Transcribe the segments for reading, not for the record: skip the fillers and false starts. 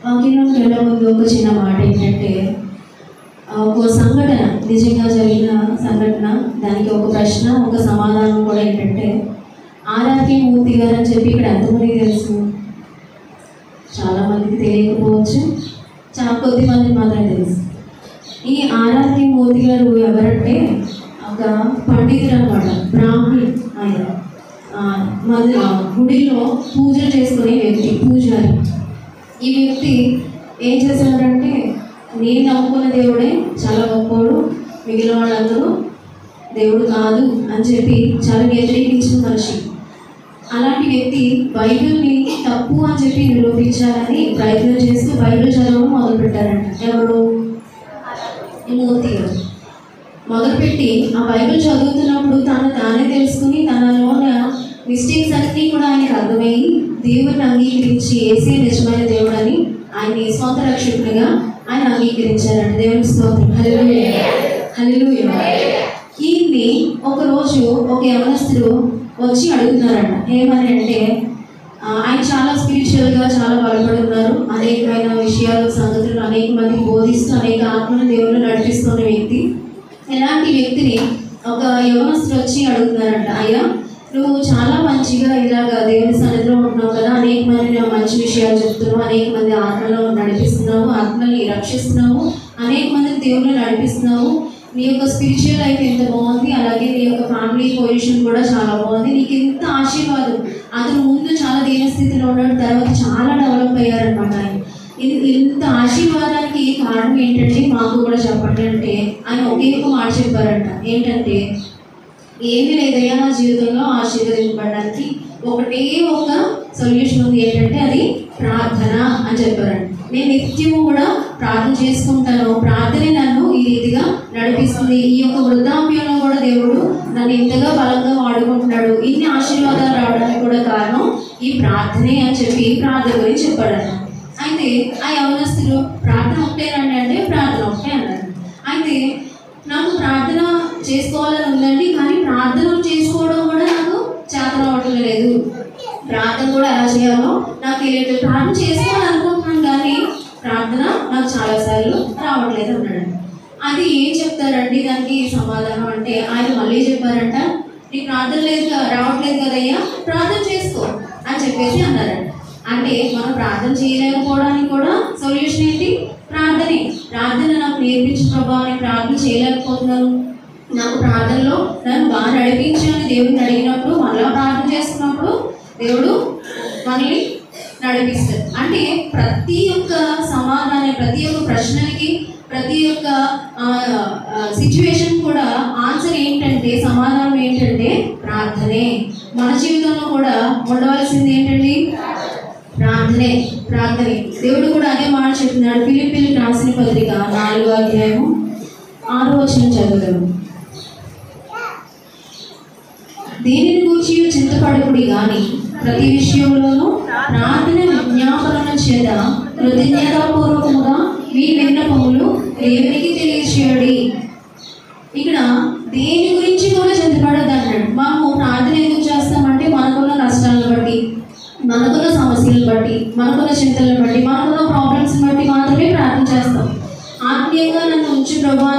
వాక్యంలోకి వెళ్ళే ముందు ఒక చిన్న మాట ఏంటంటే, ఒక సంఘటన, నిజంగా జరిగిన సంఘటన, దానికి ఒక ప్రశ్న, ఒక సమాధానం కూడా ఏంటంటే, ఆర్ఆర్కే మూర్తి గారు అని చెప్పి ఇక్కడ ఎంతమందికి తెలుసు? చాలామందికి తెలియకపోవచ్చు, చాలా కొద్ది మందికి మాత్రం తెలుసు. ఈ ఆర్ఆర్కే మూర్తి గారు ఎవరంటే ఒక పండితుడు అనమాట, బ్రాహ్మణుడు. ఆయన గుడిలో పూజలు చేసుకునే వ్యక్తి, పూజారి. ఈ వ్యక్తి ఏం చేశాడంటే, నేను నమ్ముకున్న దేవుడే చాలా గొప్పవాడు, మిగిలిన వాళ్ళందరూ దేవుడు కాదు అని చెప్పి చాలా వ్యతిరేకించిన మనిషి. అలాంటి వ్యక్తి బైబిల్ని తప్పు అని చెప్పి నిరూపించాలని ప్రయత్నం చేస్తూ బైబిల్ చదవడం మొదలుపెట్టారంట. ఎవరు? మూర్తి గారు మొదలుపెట్టి ఆ బైబిల్ చదువుతున్నప్పుడు తానే తెలుసుకుని తనలోన మిస్టేక్స్ అన్నీ కూడా ఆయనకు అర్థమయ్యి దేవుడిని అంగీకరించి యేసే నిజమైన దేవుడు అని ఆయన స్వంత రక్షకునిగా ఆయన అంగీకరించారంట. దేవుని స్తోత్రం. హల్లెలూయా, హల్లెలూయా. ఈయన్ని ఒకరోజు ఒక యవనస్తుడు వచ్చి అడుగుతున్నారంట. ఏమని అంటే, ఆయన చాలా స్పిరిచువల్గా చాలా బలపడి ఉన్నారు, అనేకమైన విషయాలు, సంగతులు అనేక మందికి బోధిస్తూ అనేక ఆత్మను దేవుళ్ళు నడిపిస్తున్న వ్యక్తి. ఇలాంటి వ్యక్తిని ఒక యవనస్తుడు వచ్చి అడుగుతున్నారంట, అయ్యా నువ్వు చాలా మంచిగా ఇలాగ దేవుని సన్నిధిలో ఉంటున్నావు కదా, అనేక మంది మంచి విషయాలు చెప్తున్నావు, అనేక మంది ఆత్మలో నడిపిస్తున్నావు, ఆత్మల్ని రక్షిస్తున్నావు, అనేక మందిని దేవుళ్ళు నడిపిస్తున్నావు, నీ యొక్క స్పిరిచువల్ లైఫ్ ఎంత బాగుంది, అలాగే నీ యొక్క ఫ్యామిలీ పొజిషన్ కూడా చాలా బాగుంది, నీకు ఇంత ఆశీర్వాదం. అతను ముందు చాలా దీనస్థితిలో ఉన్నాడు, తర్వాత చాలా డెవలప్ అయ్యారనమాట. ఆయన ఇంత ఆశీర్వాదానికి కారణం ఏంటంటే మాకు కూడా చెప్పండి అంటే, ఆయన ఒకే ఒక మాట చెప్పారంట. ఏంటంటే, ఏమీ లేదయ్యా నా జీవితంలో ఆశీర్వదింపబడడానికి ఒకటే ఒక సొల్యూషన్ ఉంది, ఏంటంటే అది ప్రార్థన అని చెప్పారంట. నేను నిత్యము కూడా ప్రార్థన చేసుకుంటాను, ప్రార్థనే నన్ను ఈ రీతిగా నడిపిస్తుంది, ఈ యొక్క వృద్ధాప్యంలో కూడా దేవుడు నన్ను ఇంతగా బలంగా వాడుకుంటున్నాడు, ఇన్ని ఆశీర్వాదాలు రావడానికి కూడా కారణం ఈ ప్రార్థనే అని చెప్పి ప్రార్థన గురించి చెప్పాడట. అయితే ఆ యవనస్తులు ప్రార్థన ఒకటేనండి అంటే ప్రార్థన ఒకటే అన్నారు. అయితే నాకు ప్రార్థన చేసుకోవాలని ఉందండి, కానీ ప్రార్థన చేసుకోవడం కూడా నాకు చేతన అవ్వటం లేదు, ప్రార్థన కూడా ఎలా చేయాలో నాకు తెలియదు, ప్రార్థన చేసుకోవాలనుకుంటున్నాను కానీ ప్రార్థన నాకు చాలాసార్లు రావట్లేదు అన్నాడు. అది ఏం చెప్తారండి దానికి సమాధానం అంటే, ఆయన మళ్ళీ చెప్పారంట, నీకు ప్రార్థన లేదు రావట్లేదు కదయ్యా, ప్రార్థన చేసుకో అని చెప్పేసి అన్నారంట. అంటే మనం ప్రార్థన చేయలేకపోవడానికి కూడా సొల్యూషన్ ఏంటి? ప్రార్థనే. ప్రార్థన నాకు నేర్పించు ప్రభా, నేను ప్రార్థన చేయలేకపోతున్నాను, నాకు ప్రార్థనలో నన్ను బాగా నడిపించు అని దేవుడిని అడిగినప్పుడు, మళ్ళీ ప్రార్థన చేసుకున్నప్పుడు దేవుడు మనల్ని నడిపిస్తాడు. అంటే ప్రతి ఒక్క సమాధానం, ప్రతి ఒక్క ప్రశ్నలకి, ప్రతి ఒక్క సిచ్యువేషన్ కూడా ఆన్సర్ ఏంటంటే, సమాధానం ఏంటంటే ప్రార్థనే. మన జీవితంలో కూడా ఉండవలసింది ఏంటండి? ప్రార్థనే, ప్రార్థనే. దేవుడు కూడా అదే మాట చెప్తున్నాడు. ఫిలిప్పీయులకు రాసిన పత్రిక 4వ అధ్యాయము 6వ వచనం చదువుదాము. దేనిని గూర్చి చింతపడకుడి గాని ప్రతి విషయంలోనూ ప్రార్థన విజ్ఞాపనల చేత కృతజ్ఞతాపూర్వకముగా మీ విన్నపములు దేవునికి తెలియచేయండి. ఇక్కడ దేని గురించి కూడా చింతపడద్దు అన్నాడు. మనము ప్రార్థన ఎందుకు చేస్తామంటే, మనకున్న కష్టాలను బట్టి, మనకున్న సమస్యలను బట్టి, మనకున్న చింతలను బట్టి, మనకున్న ప్రాబ్లమ్స్ బట్టి మాత్రమే ప్రార్థన చేస్తాం. ఆత్మీయంగా నన్ను ఉంచు ప్రభా,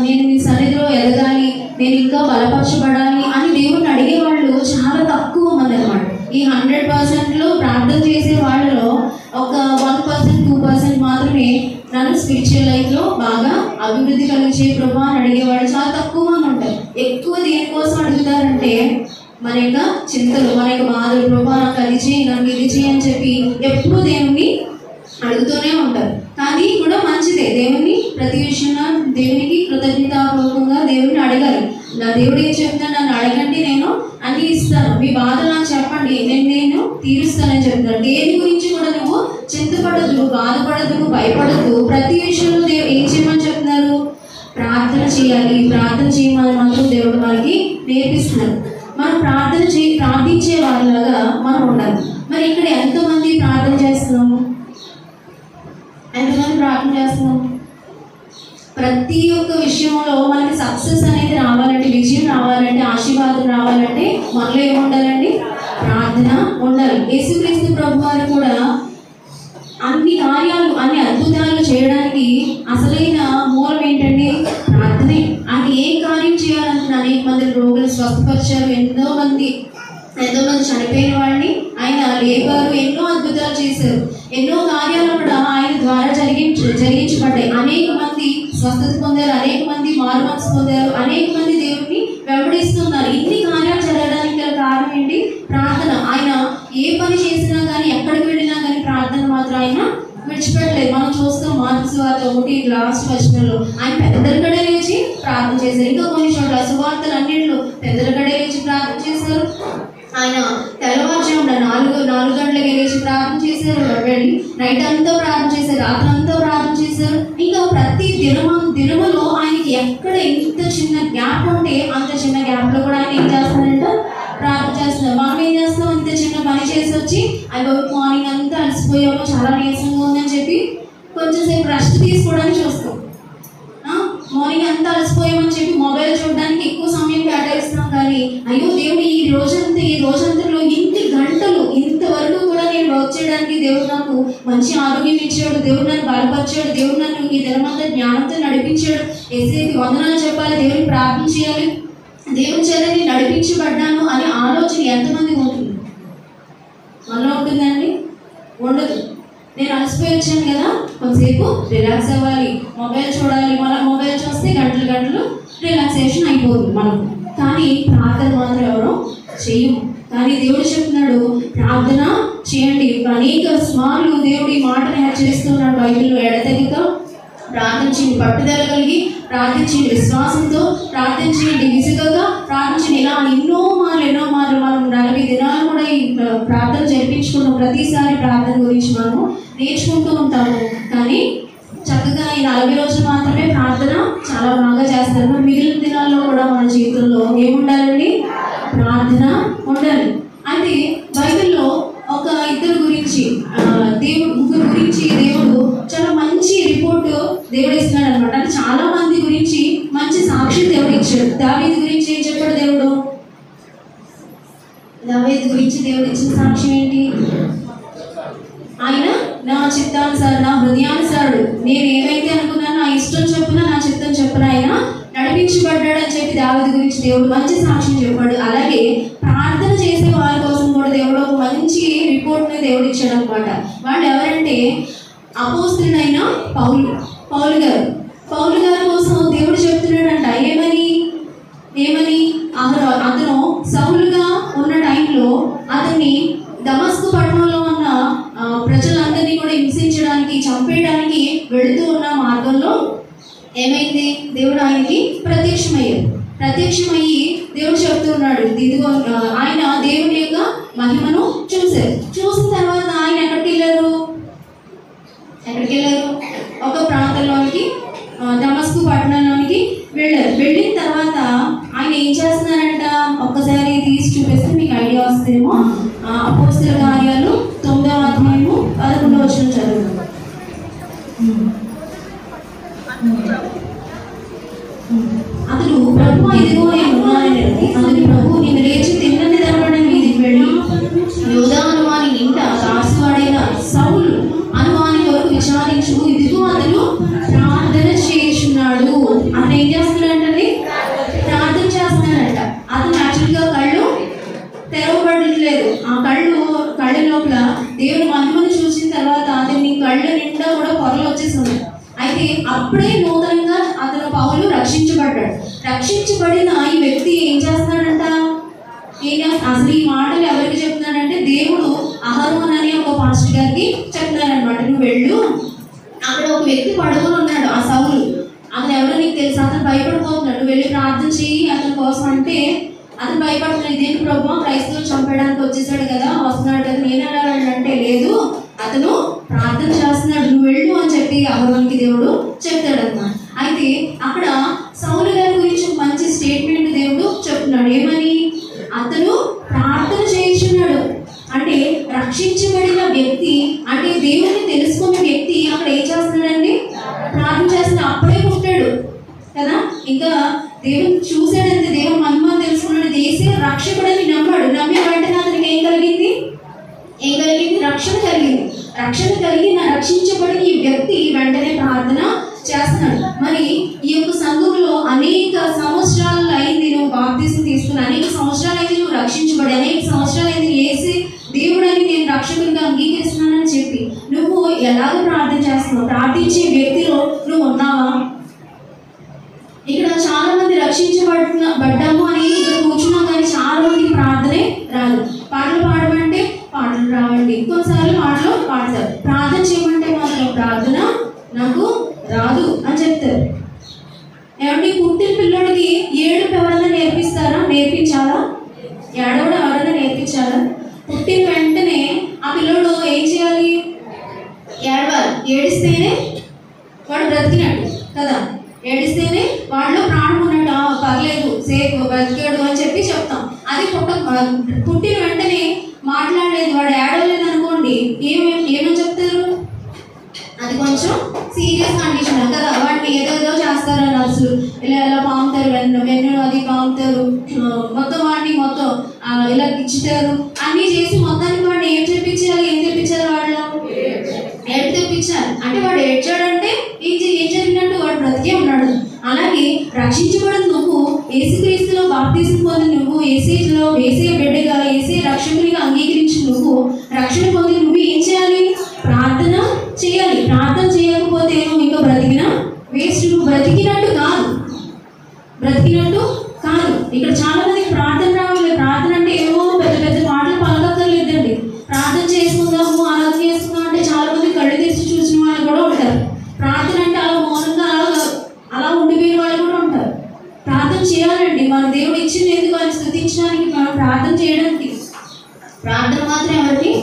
నేను మీ సన్నిధిలో ఎదగాలి, నేను ఇంకా బలపరచబడాలి అని దేవుడిని అడిగే వాళ్ళు చాలా తక్కువ మంది అనమాట. ఈ 100%లో ప్రార్థన చేసే వాళ్ళలో ఒక 1%, 2% మాత్రమే నన్ను స్పిరిచువల్ లైఫ్లో బాగా అభివృద్ధి కలిగించే ప్రభా అని అడిగేవాళ్ళు చాలా తక్కువ మంది ఉంటారు. ఎక్కువ దేనికోసం అడుగుతారంటే, మన యొక్క చింతలు, మన యొక్క బాధలు, ప్రభా నాకు అది చేయి, నాకు ఇది చేయి అని చెప్పి ఎప్పుడూ దేవుణ్ణి అడుగుతూనే ఉంటారు. కానీ కూడా మంచిదే, దేవుని ప్రతి విషయంలో దేవునికి కృతజ్ఞతాపూర్వకంగా దేవుడిని అడగాలి. నా దేవుడు ఏం చెప్తాను, నన్ను అడగండి నేను అన్నీ ఇస్తాను, మీ బాధలు నాకు చెప్పండి, నేను తీరుస్తానని చెప్తాను. దేని గురించి కూడా నువ్వు చింతపడద్దు, బాధపడద్దు, భయపడద్దు. ప్రతి విషయంలో దేవుడు ఏం చేయమని చెప్తున్నారు? ప్రార్థన చేయాలి. ప్రార్థన చేయమని మాత్రం దేవుడు మనకి నేర్పిస్తున్నారు. మనం ప్రార్థించే వాళ్ళలాగా మనం ఉండాలి. మరి ఇక్కడ ఎంతమంది ప్రార్థన చేస్తున్నాము? ఎంతమంది ప్రార్థన చేస్తున్నాము? ప్రతి ఒక్క విషయంలో మనకి సక్సెస్ అనేది రావాలంటే, విజయం రావాలంటే, ఆశీర్వాదం రావాలంటే మనలో ఏముండాలండి? ప్రార్థన ఉండాలి. యేసుక్రీస్తు ప్రభు వారు కూడా అన్ని కార్యాలు, అన్ని అద్భుతాలు చేయడానికి అసలైన మూలం ఏంటండి? ప్రార్థనే. అది ఏ కార్యం చేయాలంటే అనేక మంది రోగులు స్వస్థపరిచారు, ఎంతో మంది చనిపోయిన వాడిని ఆయన లేపారు, ఎన్నో అద్భుతాలు చేశారు, ఎన్నో కార్యాలు కూడా ఆయన ద్వారా జరిగించబడ్డాయి. అనేక మంది స్వస్థత పొందారు, అనేక మంది మారు మనసు పొందారు, అనేక మంది దేవుడిని వెంబడిస్తున్నారు. ఇన్ని కార్యాలు జరగడానికి గల కారణం ఏంటి? ప్రార్థన. ఆయన ఏ పని చేసినా కానీ, ఎక్కడికి వెళ్ళినా కానీ ప్రార్థన మాత్రం ఆయన విడిచిపెట్టలేదు. మనం చూస్తాం మార్క్స్ వార్త 1 లాస్ట్ వచనంలో ఆయన పెద్దలకడే లేచి ప్రార్థన చేశారు. ఇంకా కొన్ని చోట్ల సువార్తలు అన్నింటిలో పెద్దలకడే లేచి ప్రార్థన చేశారు. ఆయన తెల్లవారుజామున 4 గంటలకి లేచి ప్రార్థన చేశారు, వెళ్ళి నైట్ అంతా ప్రార్థన చేశారు, రాత్రి అంతా ప్రార్థన చేశారు. ఇంకా ప్రతి దినములో ఆయనకి ఎక్కడ ఇంత చిన్న గ్యాప్ ఉంటే అంత చిన్న గ్యాప్లో కూడా ఆయన ఏం చేస్తారంట? ప్రార్థన చేస్తున్నారు. మనం ఏం చేస్తున్నాం? ఇంత చిన్న పని చేసి వచ్చి ఆయన మార్నింగ్ అంతా అలసిపోయాము, చాలా నీరసంగా ఉందని చెప్పి కొంచెం సేపు రెస్ట్ తీసుకోవడానికి చూస్తాం. మార్నింగ్ అంతా అలసిపోయామని చెప్పి మొబైల్ చూడడానికి ఎక్కువ సమయం కేటాయిస్తాం. కానీ అయ్యో దేవుడు ఈ రోజంతలో ఇన్ని గంటలు ఇంతవరకు కూడా నేను వర్క్ చేయడానికి దేవుడు నాకు మంచి ఆరోగ్యం ఇచ్చాడు, దేవుడు నన్ను బలపరిచాడు, దేవుడు నన్ను ఈ దినమంతా జ్ఞానంతో నడిపించాడు, ఏసైకి వందనాలు చెప్పాలి, దేవుడిని ప్రార్థన చేయాలి, దేవుని చేత నేను నడిపించబడ్డాను అనే ఆలోచన ఎంతమందికి ఉంటుంది? మనలో ఉంటుందండి? ఉండదు. నేను అలసిపోయి వచ్చాను కదా, కొంతసేపు రిలాక్స్ అవ్వాలి, మొబైల్ చూడాలి, మనం మొబైల్ చూస్తే గంటలు రిలాక్సేషన్ అయిపోతుంది మనం. కానీ ప్రార్థన మాత్రం ఎవరో చెయ్యము. కానీ దేవుడు చెప్తున్నాడు ప్రార్థన చేయండి. అనేక సార్లు దేవుడు ఈ మాటను హెచ్చరిస్తున్నాడు బైబిల్లో. ఎడతెగక ప్రార్థించండి, పట్టుదల కలిగి ప్రార్థించండి, విశ్వాసంతో ప్రార్థించండి, విసుగగా ప్రార్థించండి. ఇలా ఎన్నో మార్లు మనం 40 దినాలు కూడా ఈ ప్రార్థన జరిపించుకున్నాం. ప్రతిసారి ప్రార్థన గురించి మనము నేర్చుకుంటూ ఉంటాము. కానీ చక్కగా ఈ 40 రోజులు మాత్రమే ప్రార్థన చాలా బాగా చేస్తారు. మరి మిగిలిన దినాల్లో కూడా మన జీవితంలో ఏముండాలండి? ప్రార్థన ఉండాలి. అయితే బైబిల్లో ఒక ఇద్దరు గురించి ముగ్గురు గురించి దేవుడు చాలా మంచి రిపోర్ట్ దేవుడు ఇస్తున్నాడు అనమాట. అంటే చాలా మంది గురించి మంచి సాక్షి దేవుడు ఇచ్చాడు. దావీదు గురించి ఏం చెప్పాడు దేవుడు? దావీదు గురించి దేవుడు ఇచ్చిన సాక్ష్యం ఏంటి? ఆయన నా చిత్తానుసారుడు, నా హృదయానుసారుడు, నేను ఏమైతే అనుకున్నానో నా ఇష్టం చొప్పున నా చిత్తం చొప్పున ఆయన నడిపించబడ్డాడు అని చెప్పి దావీదు గురించి దేవుడు మంచి సాక్ష్యం చెప్పాడు. అలాగే ప్రార్థన చేసే వారి కోసం కూడా దేవుడు ఒక మంచి రిపోర్ట్ని దేవుడు ఇచ్చాడు అనమాట. వాళ్ళు ఎవరంటే అపోస్తలుడైన పౌలు గారు కోసం దేవుడు చెప్తున్నాడంట. ఏమని అతను సౌలుగా ఉన్న టైంలో అతన్ని దమస్కు పట్టణంలో ఉన్న ప్రజలందరినీ కూడా హింసించడానికి, చంపేయడానికి వెళుతూ ఉన్న మార్గంలో ఏమైంది? దేవుడు ఆయనకి ప్రత్యక్షమయ్యి దేవుడు చెప్తున్నాడు, ఇదిగో ఆయన దేవుని యొక్క మహిమను చూశారు. చూసిన తర్వాత ఆయన ఎక్కడికి వెళ్ళారు? ఒక ప్రాంతంలోనికి, దమస్కు పట్టణంలోనికి వెళ్ళారు. వెళ్ళిన తర్వాత ఆయన ఏం చేస్తున్నారంట? ఒక్కసారి తీసి చూపిస్తే మీకు ఐడియా వస్తుందేమో. అపోస్తల కార్యాలు 9వ అధ్యాయము 11వ వచనం చదువుతాం. అతడు ప్రభు ఇదిగో నేను ఉన్నానని అందుకు ప్రభు నేను లేచి తిన్నది తరపడం మీదికి వెళ్ళి యోధా అనుమాని ఇంట దాసువాడైన సౌలు అనుమాని వరకు విచారించు, ఇదిగో అతను ప్రార్థన చేస్తున్నాడు. అతను ఏం చేస్తున్నాడంటే ప్రార్థన చేస్తున్నాడంట. అతను యాక్చువల్గా కళ్ళు తెరవబడట్లేదు. ఆ కళ్ళ లోపల దేవుని మహిమను చూసిన తర్వాత అతని కళ్ళ నిండా కూడా పొరలు వచ్చేసింది. అయితే అప్పుడే నూతనంగా అతను పౌలు రక్షించబడిన ఈ వ్యక్తి ఏం చేస్తున్నాడంట? అసలు ఈ మాటలు ఎవరికి చెప్తున్నాడంటే దేవుడు అహరోన్ అని ఒక పాస్టర్ గారికి చెప్తున్నారనమాట. నువ్వు వెళ్ళు, అక్కడ ఒక వ్యక్తి పడుకొని ఉన్నాడు, ఆ సౌలు. అతను ఎవరో నీకు తెలుసు. అతను భయపడిపోతున్నాడు. నువ్వు వెళ్ళి ప్రార్థన చేయి అతని కోసం అంటే అతను భయపడుతున్నాడు. ఇదేంటి ప్రభు, క్రైస్తవులు చంపడానికి వచ్చేసాడు కదా, వస్తున్నాడు కదా, నేను ఎలా వెళ్ళాలంటే లేదు, అతను ప్రార్థన చేస్తున్నాడు, నువ్వు వెళ్ళు అని చెప్పి అహరోన్కి దేవుడు చెప్తాడన్నమాట. అయితే అక్కడ సౌలు గారి గురించి ఒక మంచి స్టేట్మెంట్ దేవుడు చెప్తున్నాడు. ఏమని? అతను ప్రార్థన చేయించున్నాడు. అంటే రక్షించబడిన వ్యక్తి, అంటే దేవుడిని తెలుసుకున్న వ్యక్తి అక్కడ ఏం చేస్తున్నాడండి? ప్రార్థన చేస్తున్నాడు. అప్పుడే పుట్టాడు కదా, ఇంకా దేవుని చూసాడంటే దేవుని మహిమ తెలుసుకున్నాడు, దేశ రక్షకుడని నమ్మాడు. నమ్మిన వెంటనే అతనికి ఏం కలిగింది? రక్షణ కలిగింది. రక్షించబడిన ఈ వ్యక్తి వెంటనే ప్రార్థన చేస్తున్నాడు. మరి ఈ యొక్క సంఘంలో అనేక సంవత్సరాలు అయింది నువ్వు బాప్తిసం తీసుకుని, అనేక సంవత్సరాలు అయింది నువ్వు రక్షించబడి, అనేక సంవత్సరాలు అయింది యేసే దేవుడని నేను రక్షకుడిగా అంగీకరిస్తున్నానని చెప్పి నువ్వు ఎలాగ ప్రార్థన చేస్తున్నావు? ప్రార్థించే వ్యక్తిలో నువ్వు ఉన్నావా? ఇక్కడ చాలా మంది రక్షించబడ్డాము అని ఇక్కడ కూర్చున్నాం, కానీ చాలా మందికి ప్రార్థనే రాదు. పాటలు పాడమంటే పాటలు రావండి, కొన్నిసార్లు పాటలు పాడతారు. ప్రార్థన చేయమంటే మాత్రం ప్రార్థన నాకు రాదు అని చెప్తారు. ఏమంటే పుట్టిన పిల్లడికి ఏడుపు ఎవరైనా నేర్పిస్తారా? నేర్పించాలా? ఏడవడం ఎవరైనా నేర్పించాలా? పుట్టిన వెంటనే ఆ పిల్లడు ఏం చేయాలి? ఏడవాలి. ఏడిస్తేనే వాడు బ్రతికినట్టు కదా. ఏడిస్తేనే వాళ్ళు ప్రాణం ఉన్నట్టు, పర్లేదు సేఫ్ బ్రతికాడు అని చెప్పి చెప్తాం. అది పుట్టిన వెంటనే మాట్లాడలేదు, వాడు ఏడవలేదు అనుకోండి, ఏమని చెప్తారు? అది కొంచెం సీరియస్ కండిషన్ కదా. వాడిని ఏదేదో చేస్తారు నర్సులు, ఇలా పాముతారు, వెన్ను అది పాముతారు, మొత్తం వాడిని మొత్తం ఇలా గిచ్చుతారు, అన్నీ చేసి మొత్తానికి వాడిని ఏం తెప్పించాలి? వాళ్ళు ఏడు తెప్పించాలి. అంటే వాడు ఏడ్చాడంటే ఏం జరిగినట్టు? వాడు బ్రతికే ఉన్నాడు. అలాగే రక్షించబడిన నువ్వు యేసుక్రీస్తులో బాప్తిసం పొంది నువ్వు ఏసే బిడ్డగా ఏసే రక్షకునిగా అంగీకరించి నువ్వు రక్షణ పొంది నువ్వు ఏం చేయాలి? ప్రార్థన చేయాలి. ప్రార్థన చేయకపోతే నువ్వు ఇంకా బ్రతికిన వేస్ట్. నువ్వు బ్రతికినట్టు కాదు. ఇక్కడ చాలా మందికి ప్రార్థన రావాలి. ప్రార్థన అంటే ఏమో పెద్ద పెద్ద మాటలు పలకక్కర్లేదండి. ప్రార్థన చేసుకుందాము, ఆరాధన చేసుకుందాం అంటే చాలా మంది కళ్ళు తెరిచి చూసిన వాళ్ళు కూడా ఉంటారు. ప్రార్థన అంటే అలా మౌనంగా అలా ఉండిపోయిన వాళ్ళు కూడా ఉంటారు. ప్రార్థన చేయాలండి. మన దేవుడు ఇచ్చింది ఎందుకు? అని స్తుతించడానికి, మనం ప్రార్థన చేయడానికి. ప్రార్థన మాత్రం ఎవరికి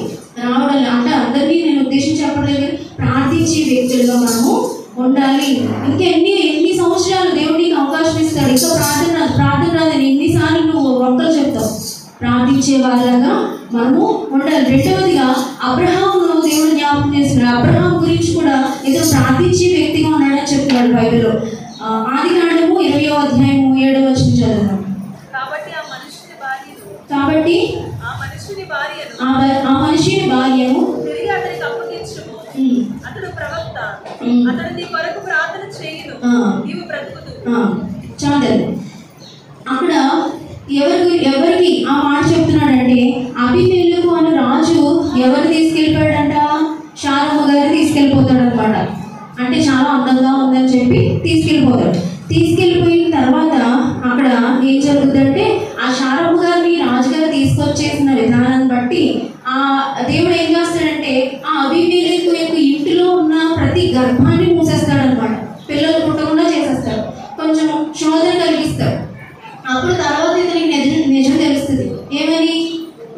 రావడం అంటే అందరినీ నేను ఉద్దేశించి చెప్పలేదు. ప్రార్థించే వ్యక్తులుగా మనము ఉండాలి. ఇంకా ఎన్ని సంవత్సరాలు దేవుడు నీకు అవకాశం ఇస్తాడు? ఇంకా ప్రార్థన రాదని ఎన్నిసార్లు నువ్వు ఒక్కరు చెప్తావు? ప్రార్థించే వాళ్ళగా మనము ఉండాలి. రెండవదిగా అబ్రహామును దేవుడు జ్ఞాపకం చేస్తున్నాడు. అబ్రహాం గురించి కూడా ఇతను ప్రార్థించే వ్యక్తిగా ఉన్నాడని చెప్తున్నాడు బైబిల్లో. ఆదికాండము 20వ అధ్యాయము 7వ వచనం చదువుతాం. కాబట్టి ఆ మనిషిని భార్యను తిరిగి అతనికి అప్పగించుము, అతడు ప్రవక్త, అతడు నీ కొరకు ప్రార్థన చేయును, నీవు బ్రతుకుదు. చాలండి. అక్కడ ఎవరికి ఆ మాట చెప్తున్నాడంటే, అబీమెలెకు అనే రాజు ఎవరు తీసుకెళ్ళిపోయాడంట? శారమ్మ గారిని తీసుకెళ్ళిపోతాడు అనమాట. అంటే చాలా అందంగా ఉందని చెప్పి తీసుకెళ్ళిపోతాడు. తీసుకెళ్ళిపోయిన తర్వాత అక్కడ ఏం జరుగుతుందంటే, ఆ శారమ్మ గారిని రాజుగారు తీసుకొచ్చేసిన విధానాన్ని బట్టి ఆ దేవుడు ఏం చేస్తాడంటే, ఆ అబీమెలెకు యొక్క ఇంటిలో ఉన్న ప్రతి గర్భాన్ని మూసేస్తాడనమాట. పిల్లలు పుట్టకుండా చేసేస్తాడు. కొంచెం శోధన కలిగిస్తాడు. అప్పుడు తర్వాత ఇతనికి నిజం తెలుస్తుంది. ఏమని?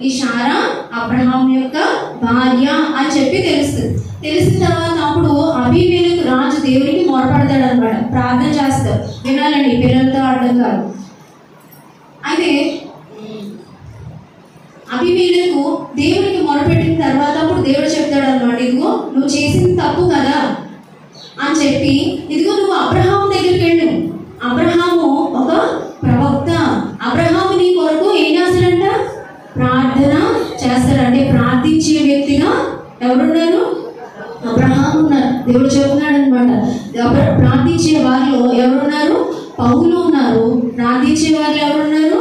ఈ శారా అబ్రహాం యొక్క భార్య అని చెప్పి తెలుస్తుంది. తెలిసిన తర్వాత అప్పుడు అబీమెలెకు రాజు దేవునికి మొరపడతాడు అనమాట. ప్రార్థన చేస్తాడు. వినాలండి, పిల్లలతో ఆడడం కాదు. అయితే అబీమెలెకు దేవునికి మొరపెట్టిన తర్వాత అప్పుడు దేవుడు చెప్తాడు అనమాట, ఇదిగో నువ్వు చేసింది తప్పు కదా అని చెప్పి, ఇదిగో నువ్వు అబ్రహాం దగ్గరికి వెళ్ళు. అబ్రహాము ఒక ప్రవక్త. అబ్రహాము నీ కొరకు ఏం చేస్తాడంట? ప్రార్థన చేస్తాడంటే ప్రార్థించే వ్యక్తిగా ఎవరున్నారు? అబ్రహాం ఉన్నారు. దేవుడు చెప్తున్నాడు అనమాట, ప్రార్థించే వారిలో ఎవరున్నారు? పౌలు ఉన్నారు. ప్రార్థించే వారిలో ఎవరున్నారు?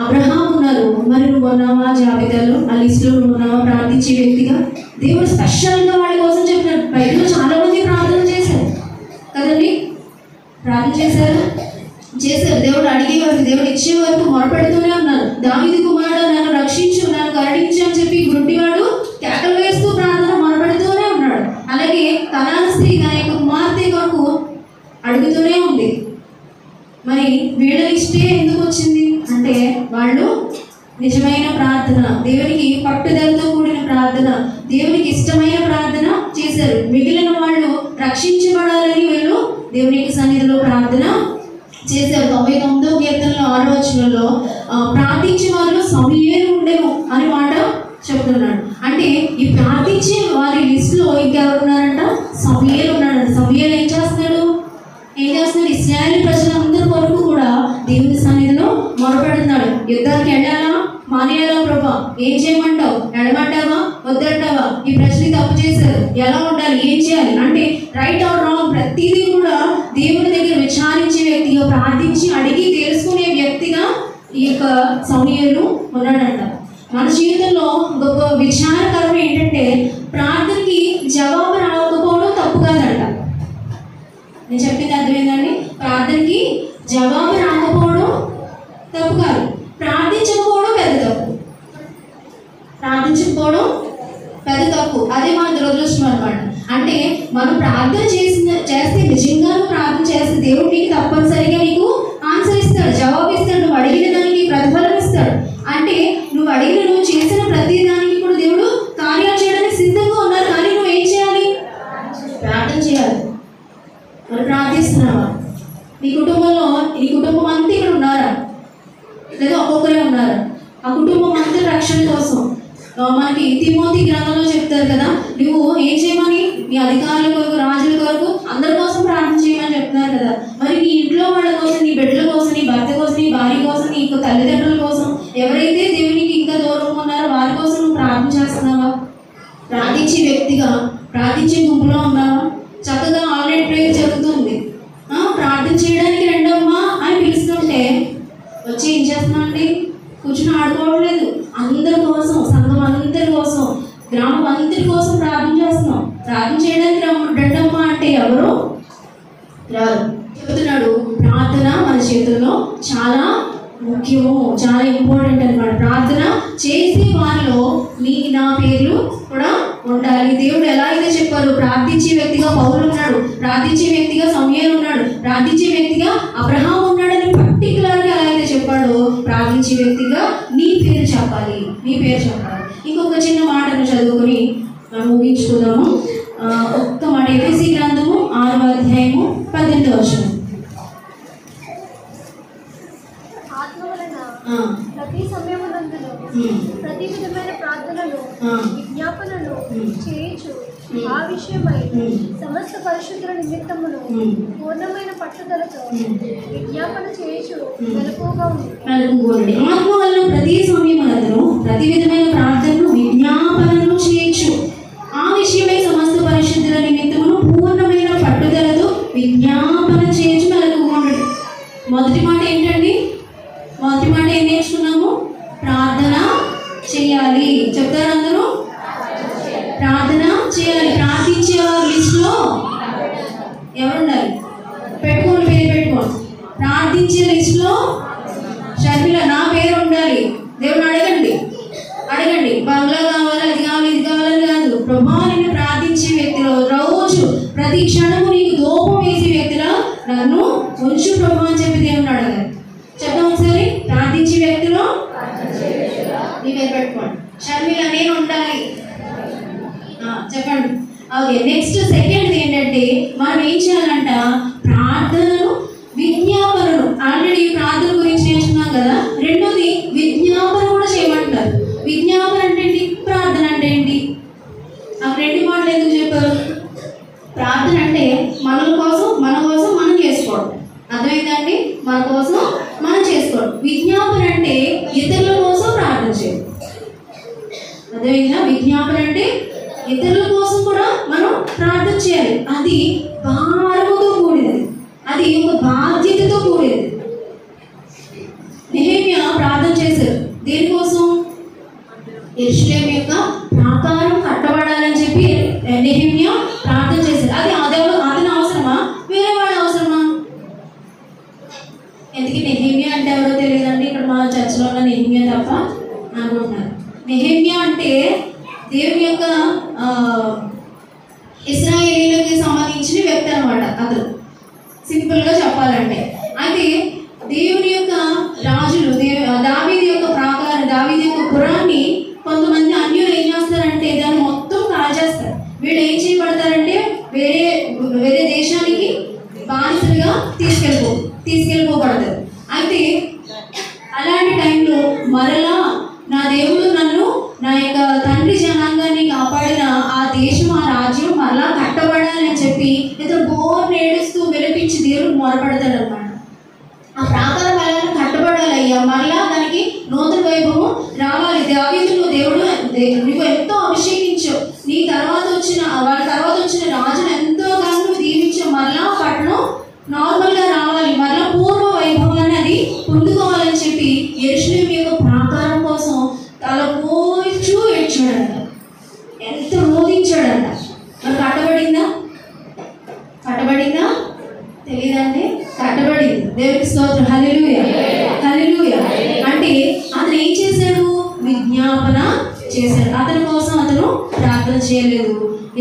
అబ్రహాం ఉన్నారు. మరి నువ్వు ఉన్నావా జాబితాలో? ఆ లిస్టులో నువ్వు ఉన్నావా ప్రార్థించే వ్యక్తిగా? దేవుడు స్పెషల్గా వాళ్ళ కోసం చెప్పినాడు. బయటలో చాలా మంది ప్రార్థన చేశారు కదండి. ప్రార్థన చేశారు. దేవుడు అడిగేవారు, దేవుడు ఇచ్చే వరకు మొరపెడుతూనే ఉన్నారు. దావీదు కుమారుడు నన్ను రక్షించు, నన్ను కరుణించు అని చెప్పి గుడ్డివాడు కేకలు వేస్తూ ప్రార్థన మొరపెడుతూనే ఉన్నాడు. అలాగే కనాను స్త్రీ తన యొక్క కుమార్తె కొరకు అడుగుతూనే ఉంది. మరి వీళ్ళ లిస్టే ఎందుకు వచ్చింది అంటే, వాళ్ళు నిజమైన ప్రార్థన, దేవునికి పట్టుదలతో కూడిన ప్రార్థన, దేవునికి ఇష్టమైన ప్రార్థన చేశారు. మిగిలిన వాళ్ళు రక్షించబడాలని వీళ్ళు దేవునికి సన్నిధిలో ప్రార్థన చేశారు. 99వ కీర్తనలో 6వ వచనంలో ప్రార్థించే వారిలో సమూయేలు ఉండేమో అని మాట చెప్తున్నాడు. అంటే ఈ ప్రార్థించే వారి లిస్టులో ఇంకెవరున్నారంట? సమూయేలు ఉన్నాడంట. సమూయేలు ఏం చేస్తున్నాడు? ఇశ్రాయేలు ప్రజలందరి కొరకు కూడా దేవుని సన్నిధిలో మొరపెడుతున్నాడు. యుద్ధానికి వెళ్ళాలా మానేయాలా ప్రభా? ఏం చేయమంటావు? ఎడమంటావా వద్దంటావా? ఈ ప్రజలు తప్పు చేశారు, ఎలా ఉండాలి, ఏం చేయాలి అంటే రైట్ ఆర్ రాంగ్ ప్రతిదీ కూడా దేవుని దగ్గర విచారించే వ్యక్తిగా, ప్రార్థించి అడిగి తెలుసుకునే వ్యక్తిగా ఈ యొక్క సమూయేలు ఉన్నాడంట. మన జీవితంలో గొప్ప విచారకరం ఏంటంటే ప్రార్థనకి జవాబు రాకపోవడం తప్పు కాదంట. నేను చెప్పింది అర్థమైందండి? ప్రార్థనకి జవాబు రాకపోవడం తప్పు కాదు, ప్రార్థించకపోవడం పెద్ద తప్పు. ప్రార్థించకపోవడం పెద్ద తప్పు, అదే మన దురదృష్టం అనమాట. అంటే మనం ప్రార్థన చేస్తే నిజంగానూ ప్రార్థన చేస్తే దేవుడు నీకు తప్పనిసరిగా నీకు ఆన్సర్ ఇస్తాడు, జవాబు ఇస్తాడు, నువ్వు అడిగిన దానికి ప్రతిఫలం ఇస్తాడు. అంటే నువ్వు చేసిన ప్రతి దానికి కూడా దేవుడు కార్యాలు చేయడానికి సిద్ధంగా ఉన్నారు. కానీ నువ్వు ఏం చేయాలి? ప్రార్థన చేయాలి. మరి ప్రార్థిస్తున్నావా? నీ కుటుంబంలో నీ కుటుంబం అంతా ఇక్కడ ఉన్నారా, లేదా ఒక్కొక్కరే ఉన్నారా? ఆ కుటుంబం అంతా రక్షణ కోసం మనకి తిమోతి గ్రంథంలో చెప్తారు కదా, నువ్వు ఏం చేయమని నీ అధికారుల కొరకు, రాజుల కొరకు, అందరి కోసం ప్రార్థన చేయమని చెప్తున్నారు కదా. మరి నీ ఇంట్లో వాళ్ళ కోసం, నీ బిడ్డల కోసం, నీ భర్త కోసం, నీ భార్య కోసం, నీ తల్లిదండ్రుల కోసం, ఎవరైతే దేవునికి ఇంకా దూరంగా ఉన్నారో వారి కోసం నువ్వు ప్రార్థన చేస్తున్నావా? ప్రార్థించే వ్యక్తిగా, ప్రార్థించే గుంపులో ఉన్నావా? చక్కగా ఆల్రెడీ ప్రేయర్ జరుగుతుంది, ప్రార్థన చేయడానికి రెండమ్మా అని పిలుస్తుంటే వచ్చి ఏం చేస్తున్నా అండి? కూర్చుని ఆడుకోవట్లేదు. అందరి కోసం, సంఘం అందరి కోసం, గ్రామం అందరి కోసం ప్రార్థన చేస్తున్నాం. ప్రార్థన చేయడానికి రెండమ్మా అంటే ఎవరు రారు. చెబుతున్నాడు ప్రార్థన మన చేతుల్లో చాలా ముఖ్యము, చాలా ఇంపార్టెంట్ అనమాట. ప్రార్థన చేసే వారిలో నా పేర్లు కూడా ఉండాలి. దేవుడు ఎలా అయితే చెప్పారు, ప్రార్థించే వ్యక్తిగా పౌలు ఉన్నాడు, ప్రార్థించే వ్యక్తిగా సమూయేలు ఉన్నాడు, ప్రార్థించే వ్యక్తిగా అబ్రహాం ఉన్నాడని పర్టికులర్గా ఎలా అయితే చెప్పాడో ప్రార్థించే వ్యక్తిగా నీ పేరు చెప్పాలి, నీ పేరు చెప్పాలి. ఇంకొక చిన్న మాటను చదువుకొని ముగించుకుందాము. ఒక్క మాట, ఎఫెసీ గ్రంథము 6వ అధ్యాయము 18వ వచనం. ప్రతి సమయమునందును ప్రతి విధమైన ప్రార్థనలు విజ్ఞాపనలు చేయించు ఆ విషయమై సమస్త పరిశుద్ధుల నిమిత్తమును పూర్ణమైన పట్టుదలతో విజ్ఞాపన చేయించు మెలకువగా ఉంది. ఆత్మ వలన ప్రతి సమయమునందును ప్రతి విధమైన ప్రార్థనలు విజ్ఞాపనలు చేయించు ఆ విషయమై సమస్త పరిశుద్ధుల నిమిత్తమును పూర్ణమైన పట్టుదలతో విజ్ఞాపన చేయించు మెలకువగా ఉంది. మొదటి మాట ఏంటండి? మొదటి మాట ఏం నేర్చుకున్నాము? ప్రార్థన చేయాలి. చెప్తారు అందరూ? ప్రార్థన చేయాలి. ప్రార్థించే వారి లిస్టులో ఎవరుండాలి? పెట్టుకోండి, పేరు పెట్టుకోండి. ప్రార్థించే లిస్టులో షర్మిల నా పేరు ఉండాలి. దేవుని అడగండి, అడగండి. బంగ్లా కావాలి, అది కావాలి, ఇది కావాలని కాదు. ప్రభా నిన్ను ప్రార్థించే వ్యక్తిలో, రోజు ప్రతి క్షణము నీకు దూపం వేసే వ్యక్తిలో నన్ను ఉంచు ప్రభా అని చెప్పి దేవుని అడగాలి. చెప్తాం ఒకసారి. ప్రార్థించే వ్యక్తిలో నీ పేరు పెట్టుకోండి. షర్మిల నేను ఉండాలి చెప్పండి. ఓకే, నెక్స్ట్ సెకండ్ ఏంటంటే మనం ఏం చేయాలంట? ప్రార్థనను విజ్ఞాపనను, ఆల్రెడీ ప్రార్థన గురించి నేర్చుకున్నాం కదా. రెండోది విజ్ఞాపన కూడా చేయమంటారు. విజ్ఞాపన అంటే ఏంటి? ప్రార్థన అంటే ఏంటి? నాకు రెండు మాటలు ఎందుకు చెప్పారు? ప్రార్థన అంటే మన కోసం మనం చేసుకోవడం, అర్థమైందండి? మన కోసం మనం చేసుకోవడం. విజ్ఞాపన అంటే ఇతరుల కోసం ప్రార్థన చేయడం, అర్థమైందా? విజ్ఞాపన అంటే ఇతరుల కోసం కూడా మనం ప్రార్థన చేయాలి. అది భారముతో కూడినది, అది ఒక బాధ్యతతో కూడినది. నెహెమ్యా ప్రార్థన చేశారు. దేనికోసం? యెరూషలేము యొక్క ప్రాకారం కట్టబడాలని చెప్పి నెహెమ్యా ప్రార్థన చేశారు. అది అతని అవసరమా, వేరే వాడి అవసరమా? ఎందుకు నెహెమ్యా అంటే ఎవరో తెలియదండి. ఇక్కడ మా చర్చిలో ఉన్న నెహెమ్యా తప్ప అనుకుంటున్నారు. నెహెమ్యా అంటే దేవుని యొక్క ఇశ్రాయేలీయులకు సంబంధించిన వ్యక్తి అనమాట. అతను సింపుల్గా చెప్పాలంటే. అయితే దేవుని యొక్క రాజులు, దావీదు యొక్క ప్రాకారం, దావీదు యొక్క పురాన్ని కొంతమంది అన్యులు ఏం చేస్తారంటే దాన్ని మొత్తం కాల్చేస్తారు. వీళ్ళు ఏం చేయబడతారంటే వేరే దేశానికి బానిసలుగా తీసుకెళ్ళిపోబడతారు. అయితే అలాంటి టైంలో మరలా నా దేవుడు నన్ను, నా యొక్క తండ్రి జనాంగాన్ని కాపాడిన ఆ దేశం, ఆ రాజ్యం మరలా కట్టబడాలని చెప్పి ఇతను బోర్ని ఏడుస్తూ విలపించి దేవుడు మొరపడతాడు అనమాట. ఆ ప్రాకారం ఎలా కట్టబడాలయ్యా, మరలా దానికి నూతన వైభవం రావాలి. దావీదును దేవుడు నువ్వు ఎంతో అభిషేకించావు, నీ తర్వాత వచ్చిన వాళ్ళ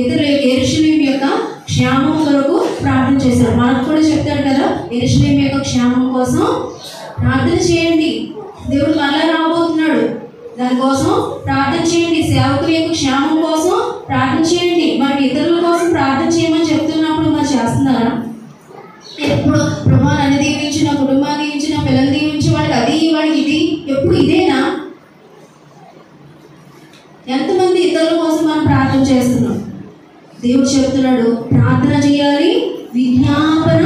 ఇతరులు యెరూషలేము యొక్క క్షేమం కొరకు ప్రార్థన చేశారు. మనకు కూడా చెప్తాడు కదా, యెరూషలేము యొక్క క్షేమం కోసం ప్రార్థన చేయండి, దేవుడు మళ్ళా రాబోతున్నాడు, దానికోసం ప్రార్థన చేయండి, సేవకుల యొక్క క్షేమం కోసం ప్రార్థన చేయండి. మరి ఇతరుల కోసం ప్రార్థన చేయమని చెప్తున్నప్పుడు మరి చేస్తున్నారా? ఎప్పుడు ప్రభా నన్ను దీవించి, నా కుటుంబాన్ని దీవించి, నా పిల్లలు దీవించి, వాడికి అది వాడికి ఇది, ఎప్పుడు ఇదేనా? ఎంతమంది ఇతరుల కోసం మనం ప్రార్థన చేస్తున్నాం? దేవుడు చెప్తున్నాడు ప్రార్థన చేయాలి, విజ్ఞాపన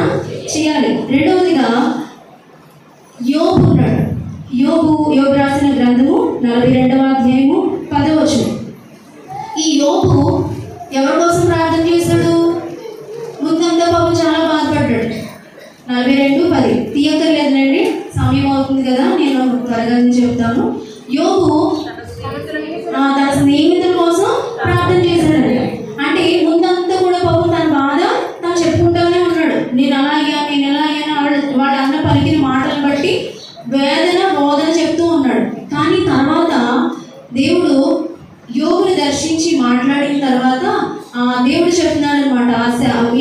చేయాలి. రెండవదిగా యోబు ఉన్నాడు. యోబు రాసిన గ్రంథము 42వ అధ్యాయము 10వ వచనం. ఈ యోబు ఎవరి కోసం ప్రార్థన చేశాడు? ముందంతా పాపం చాలా బాధపడ్డాడు. 42:10 తీయక్కర్లేదండి, సమయం అవుతుంది కదా, నేను త్వరగా చెప్తాను. యోబు తన స్నేహితుల కోసం ప్రార్థన చేశాడంట. అంటే ముందంతా కూడా పాపం తన బాధ తను చెప్పుకుంటానే ఉన్నాడు. నేను అలా అయ్యాను, నేను ఎలా అయ్యాను, వాడు అన్న పలికిన మాటలను బట్టి వేదన బోధన చెప్తూ ఉన్నాడు. కానీ తర్వాత దేవుడు యోబుని దర్శించి మాట్లాడిన తర్వాత దేవుడు చెప్తున్నాడు అనమాట,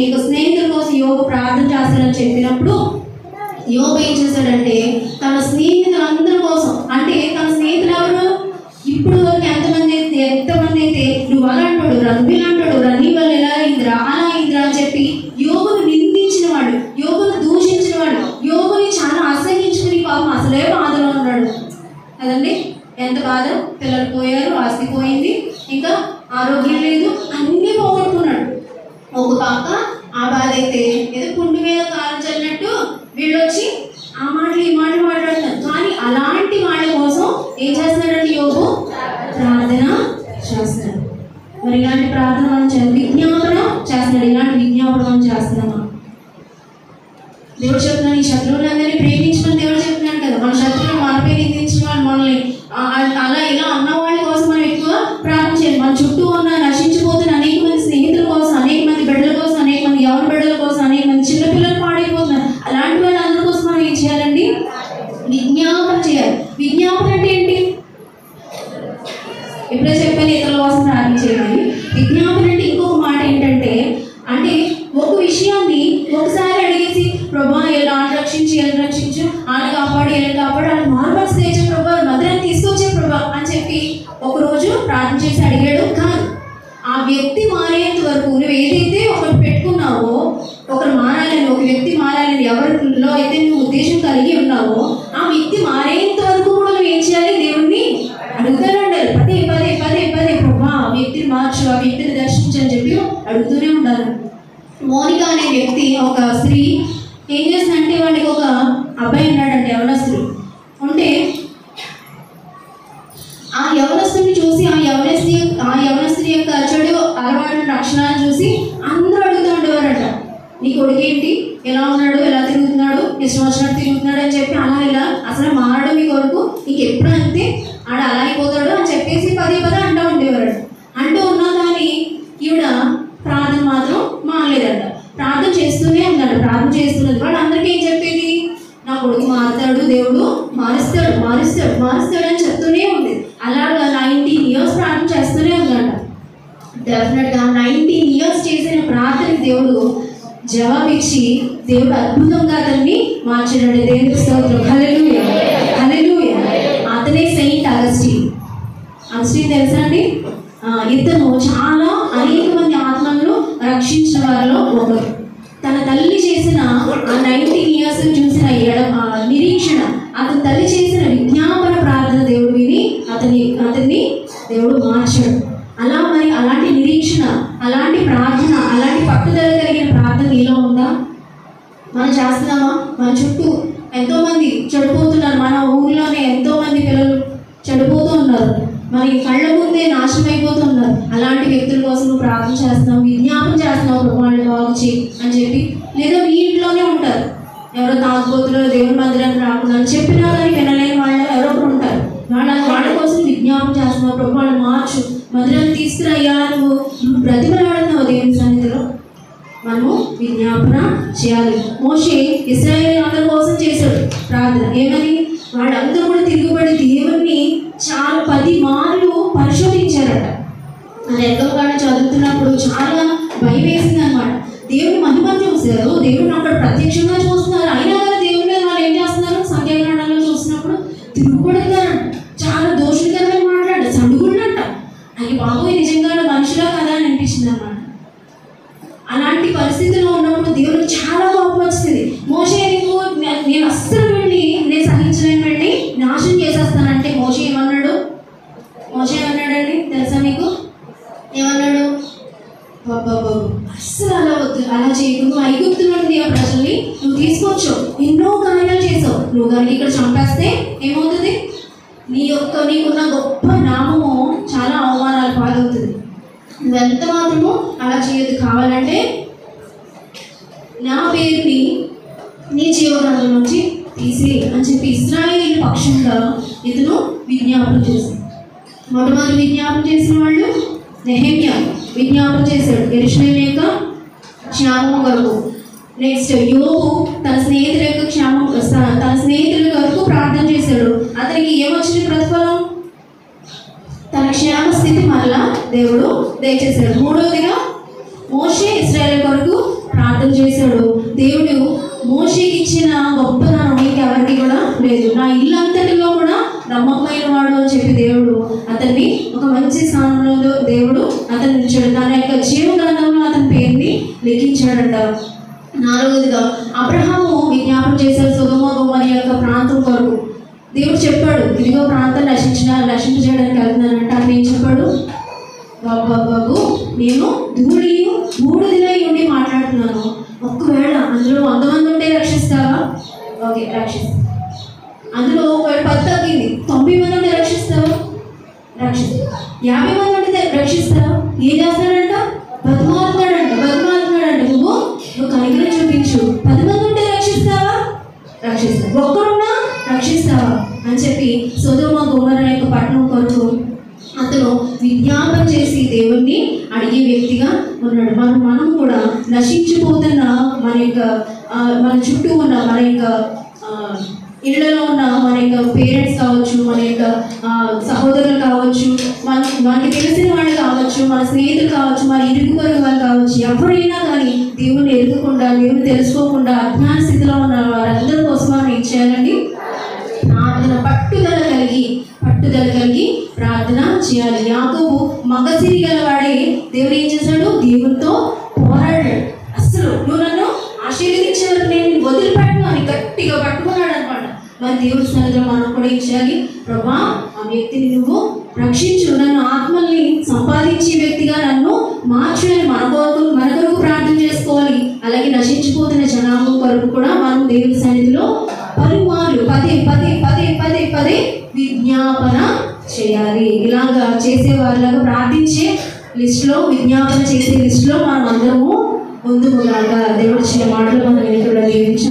ఈ స్నేహితుల కోసం యోబు ప్రార్థన చేస్తాడని చెప్పినప్పుడు యోబు ఏం చేశాడంటే తన స్నేహితులందరి కోసం, అంటే తన స్నేహితులు ఎవరు? ఇప్పుడు వరకు ఎంతమంది అయితే నువ్వు అలా అంటాడు, రఘుబీలు అంటాడు, రని వాళ్ళు ఎలా అయిందిరా, అలా అయిందిరా అని చెప్పి యోగును నిందించిన వాడు, యోగును దూషించిన వాడు, యోగుని చాలా అసహించుకుని పాపం అసలే బాధలో ఉన్నాడు కదండి. ఎంత బాధ, పిల్లలు పోయారు, ఆస్తి పోయింది, ఇంకా ఆరోగ్యం లేదు, అన్నీ పోగొట్టుకున్నాడు. ఒక పక్క ఆ బాధ అయితే ఏదో పుండు మీద కాలు చల్లినట్టు వీళ్ళు వచ్చి ఆ మాటలు ఈ మాటలు మాట్లాడుతున్నారు. కానీ అలాంటి వాళ్ళ కోసం ఏం చేస్తున్నాడంటే యోబు ప్రార్థన చేస్తున్నాడు. మరి ఇలాంటి ప్రార్థన మనం విజ్ఞాపన చేస్తున్నాడు. ఇలాంటి విజ్ఞాపన మనం చేస్తున్నామా? దేవుడు చెప్తున్నాడు ఈ శత్రువులందరినీ ప్రేమించమని దేవుడు చెప్తున్నాడు కదా. మన శత్రువులు మనపై నిందించిన వాళ్ళు, మనల్ని అలా ఇలా అన్న వాళ్ళ కోసం మనం ఎక్కువ ప్రార్థన చేయాలి. మన చుట్టూ ఉన్న నశించిపోతున్న అనేక మంది స్నేహితుల కోసం, అనేక మంది బిడ్డల కోసం, అనేక మంది యవన బిడ్డల కోసం, అనేక మంది చిన్నపిల్లలు పాడైపోతున్నారు. అలాంటి వాళ్ళందరి కోసం మనం ఏం చేయాలండి? విజ్ఞాపన చేయాలి. విజ్ఞాపన అంటే ఏంటి? ఎప్పుడో చెప్పాను ఇతరుల కోసం ప్రార్థన చేయాలి. విజ్ఞాపన అంటే ఇంకొక మాట ఏంటంటే, అంటే ఒక విషయాన్ని ఒకసారి అడిగేసి ప్రభా ఎలా రక్షించు, ఎలా రక్షించు, ఆయన కాపాడు, ఎలా కాపాడు, ఆయన మార్మల్స్ తెచ్చే ప్రభా, మధురాన్ని తీసుకొచ్చే ప్రభా అని చెప్పి ఒకరోజు ప్రార్థన చేసి అడిగాడు. కానీ ఆ వ్యక్తి మారేంత వరకు నువ్వు ఏదైతే ఒకటి పెట్టుకున్నావో, ఒకరు మారాలని, ఒక వ్యక్తి మారాలని ఎవరిలో అయితే నువ్వు ఉద్దేశం కలిగి ఉన్నావో ఆ వ్యక్తి మారేంత వరకు కూడా నువ్వు ఏం చేయాలి? దేవుణ్ణి అడుగుతూనే ఉండాలి. పదే పదే పదే పదే ప్రభా ఆ వ్యక్తిని మార్చు, ఆ వ్యక్తిని దర్శించు అని చెప్పి అడుగుతూనే ఉండాలి. మోనిక అనే వ్యక్తి, ఒక స్త్రీ ఏం చేసిందంటే వాడికి ఒక అబ్బాయి ఉన్నాడంటే యవనస్తుడు ఉంటే, ఆ యవనస్తుని చూసి ఆ యవనస్తుని యొక్క చెడు అలవాటు లక్షణాలను చూసి అందరూ అడుగుతూ ఉండేవారట, నీ కొడుకు ఏంటి, ఎలా ఉన్నాడు, ఎలా తిరుగుతున్నాడు, ఇష్టం వచ్చినట్టు తిరుగుతున్నాడు అని చెప్పి, అలా ఇలా అసలు మారడు మీ కొడుకు, నీకు ఎప్పుడు అంతే, ఆడ అలా అయిపోతాడు అని చెప్పేసి పదే పదే అంటూ ఉండేవారట. అంటూ ఉన్నా కానీ ఈవిడ ప్రార్థన మాత్రం మానలేదంట. ప్రార్థన చేస్తూనే ఉన్నాడు, ప్రార్థన చేస్తున్నది. వాడు అందరికీ ఏం చెప్పేది? నా కొడుకు మారుతాడు, దేవుడు మారుస్తాడు మారుస్తాడు మారుస్తాడు అని చెప్తూనే ఉంది. అలాగా 19 years ప్రార్థన చేస్తూనే ఉందంట. డెఫినెట్గా 19 years చేసిన ప్రార్థనకి దేవుడు జవాబిచ్చి దేవుడు అద్భుతంగా అతన్ని మార్చాడు. దేవుని స్తోత్రం. హల్లెలూయా హల్లెలూయా. అతనే సెయింట్ అగస్టిన్. అగస్టిన్ తెలుసా అండి? ఇతను చాలా అనేక మంది ఆత్మలను రక్షించిన వారిలో ఒకరు. తన తల్లి చేసిన ఆ 19 years చూసిన నిరీక్షణ, అతని తల్లి చేసిన విజ్ఞాపన ప్రార్థన దేవుడు విని అతన్ని దేవుడు మార్చాడు. అలా మరి అలాంటి నిరీక్షణ, అలాంటి ప్రార్థన, అలాంటి పట్టుదల కలిగిన ప్రార్థన నీలో ఉందా? మనం చేస్తున్నామా? మన చుట్టూ ఎంతోమంది చెడిపోతున్నారు. మన ఊర్లోనే ఎంతోమంది పిల్లలు చెడిపోతూ ఉన్నారు, మరి కళ్ళ ముందే నాశనం అయిపోతున్నారు. అలాంటి వ్యక్తుల కోసం నువ్వు ప్రార్థన చేస్తున్నావు, విజ్ఞాపన చేస్తున్నావు, ప్రభువాన్ని బాగు చేయి అని చెప్పి. లేదా మీ ఇంట్లోనే ఉంటారు, ఎవరో తాగుబోతులు, దేవుని మందిరానికి రాకుండా అని చెప్పినా కానీ వినలేని వాళ్ళు ఎవరో ఒకరు ఉంటారు. వాళ్ళ కోసం విజ్ఞాపన చేస్తున్నావు, ప్రభువాన్ని మార్చు, మందిరాన్ని తీసుకురయ్యా, నువ్వు బ్రతిమలాడుతున్నావు దేవుని సన్నిధిలో. మనము విజ్ఞాపన చేయాలి. మోషే ఇశ్రాయేలు అందరి కోసం చేశాడు ప్రార్థన. ఏమని? వాళ్ళందరూ కూడా తిరుగుబడి దేవుణ్ణి చాలా 10 మార్లు పరిశోధించారట. ఆ నిర్గమకాండ చదువుతున్నప్పుడు చాలా భయం వేసింది అనమాట. దేవుని మహిమను చూశారు, దేవుడిని అక్కడ ప్రత్యక్షంగా చూస్తున్నారు, అయినా కానీ దేవుని మీద వాళ్ళు ఏం చేస్తున్నారు? సంఖ్యాకాండంలో చూసినప్పుడు తిరుగుబడుతున్నారంట, చాలా దోషులకరమైన మాట్లాడ సడుగుళ్ళంట. అయ్యి బాబోయ్, నిజంగా మనుషులా కదా అని అనిపించింది అనమాట. అలాంటి పరిస్థితిలో ఉన్నప్పుడు దేవుడికి చాలా కోపం వచ్చింది. మోషే నేను అస్సలు వెళ్ళి నేను సహించలేని వెళ్ళి నాశనం చేసేస్తానంటే మోషే ఏమన్నాడు? మోషే ఏమన్నాడండి తెలుసా మీకు? ఏమన్నాడు? బాబు అస్సలు అలా వద్దు, అలా చేయకు, నువ్వు ఐగుప్తు నుండి ఆ ప్రజల్ని నువ్వు తీసుకొచ్చు, ఎన్నో కార్యాలు చేసావు, నువ్వు కనుక ఇక్కడ చంపేస్తే ఏమవుతుంది? నీకున్న గొప్ప నామము చాలా అవమానాలు పాలవుతుంది. నువ్వెంత మాత్రమో అలా చేయొద్దు, కావాలంటే నా పేరుని నీ జీవగ్రంథం నుంచి తీసి అని చెప్పి ఇశ్రాయేలు పక్షంగా ఇతను విజ్ఞాపన చేశాడు. మొట్టమొదటి విజ్ఞాపన చేసిన వాళ్ళు నెహెమ్యా విజ్ఞాపన చేశాడు యెరూషలేము యొక్క క్షేమం కొరకు. నెక్స్ట్ యోబు తన స్నేహితుల యొక్క తన స్నేహితుల కొరకు ప్రార్థన చేశాడు. అతనికి ఏమొచ్చింది ప్రతిఫలం? తన క్షేమ స్థితి మరలా దేవుడు దయచేశాడు. మూడవదిగా మోషే ఇశ్రాయేలు కొరకు ప్రార్థన చేశాడు. దేవుడు మోషేకి ఇచ్చిన గొప్పదనం ఇంకెవరికి కూడా లేదు. నా ఇల్లు అంతటిలో కూడా నమ్మకమైన వాడు అని చెప్పి దేవుడు అతన్ని ఒక మంచి స్థానంలో దేవుడు అతన్ని ఉంచాడు. తన యొక్క జీవ గ్రంథంలో అతని పేరుని లిఖించాడంట. నాలుగవదిగా అబ్రహాము విజ్ఞాపన చేశాడు సొదొమ గొమొర్రా యొక్క ప్రాంతం కొరకు. దేవుడు చెప్పాడు, ఇదిగో ప్రాంతం నశింపజేయడానికి వెళ్తున్నానంటే అతను ఏం చెప్పాడు? బాబు నేను బూడిదై ఉండి మాట్లాడుతున్నాను, ఒకవేళ అందులో 100 మంది ఉంటే రక్షిస్తావా? ఓకే, రక్షిస్తా. అందులో ఒకవేళ 10 తగ్గింది, 90 మంది ఉంటే రక్షిస్తావా? రక్షిస్తా. 50 మంది ఉంటే రక్షిస్తావా? ఏం చేస్తాడంట? బతిమాలుతున్నాడంట. నువ్వు కనికరం చూపించు. 10 మంది ఉంటే రక్షిస్తావా? రక్షిస్తా. ఒక్కరున్నా రక్షిస్తావా అని చెప్పి సొదొమ గొమొర్రా యొక్క పట్టణం కొరకు అతను విజ్ఞాపన చేసి దేవుణ్ణి అడిగే వ్యక్తిగా ఉన్నాడు. మనం కూడా నశించిపోతున్న మన చుట్టూ ఉన్న మన యొక్క ఇళ్లలో ఉన్న మన యొక్క పేరెంట్స్ కావచ్చు, మన యొక్క సహోదరులు కావచ్చు, మనకి తెలిసిన వాళ్ళు కావచ్చు, మన స్నేహితులు కావచ్చు, మన ఇరుగు పొరుగు వాళ్ళు కావచ్చు, ఎవరైనా కానీ దేవుణ్ణి ఎదుగుకుండా దేవుని తెలుసుకోకుండా అజ్ఞాన స్థితిలో ఉన్న వారందరి కోసం మనం ఏం చేయాలండి? ప్రార్థన పట్టుదల కలిగి ప్రార్థన చేయాలి. యాకోబు మగసిరి గలవాడే దేవుడు ఏం చేశాడు? దేవునితో పోరాడాడు. అసలు నువ్వు నన్ను ఆశీర్వదించే వరకు నేను వదిలిపెట్టను అని గట్టిగా పట్టుకున్నాడు అనమాట. మరి దేవుడి సన్నిధిలో మనం కూడా ఏం చేయాలి? ప్రభా, ఆ వ్యక్తిని నువ్వు రక్షించు, నన్ను ఆత్మల్ని సంపాదించే వ్యక్తిగా నన్ను మార్చు అని మన కొరకు ప్రార్థన చేసుకోవాలి. అలాగే నశించిపోతున్న జనాభా కొరకు కూడా మనం దేవుడి సన్నిధిలో పలుమార్లు పదే విజ్ఞాపన చేయాలి. ఇలాగా చేసేవాళ్ళగా ప్రార్థించే లిస్టులో, విజ్ఞాపన చేసే లిస్టులో మనం అందరము ముందుగా దేవుడి మాటలు మనం వెనుకలు దీవించాలి.